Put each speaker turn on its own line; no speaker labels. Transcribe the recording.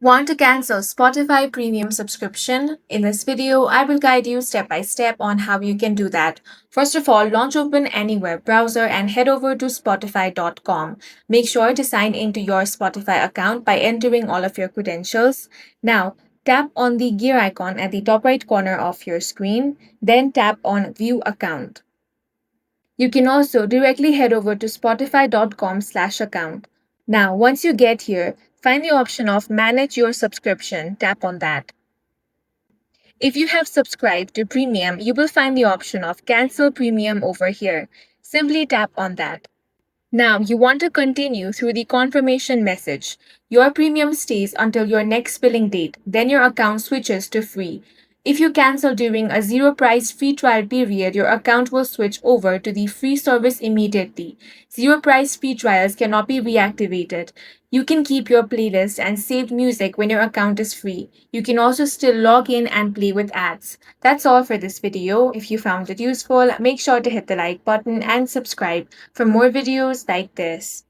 Want to cancel Spotify premium subscription? In this video, I will guide you step by step on how you can do that. First of all, launch Open any web browser and head over to spotify.com. Make sure to sign into your Spotify account by entering all of your credentials. Now, tap on the gear icon at the top right corner of your screen, then tap on View Account. You can also directly head over to spotify.com/account. Now, once you get here, find the option of Manage Your Subscription. Tap on that. If you have subscribed to Premium, you will find the option of Cancel Premium over here. Simply tap on that. Now, you want to continue through the confirmation message. Your premium stays until your next billing date, then your account switches to free. If you cancel during a zero price free trial period, your account will switch over to the free service immediately. Zero price free trials cannot be reactivated. You can keep your playlist and saved music when your account is free. You can also still log in and play with ads. That's all for this video. If you found it useful, make sure to hit the like button and subscribe for more videos like this.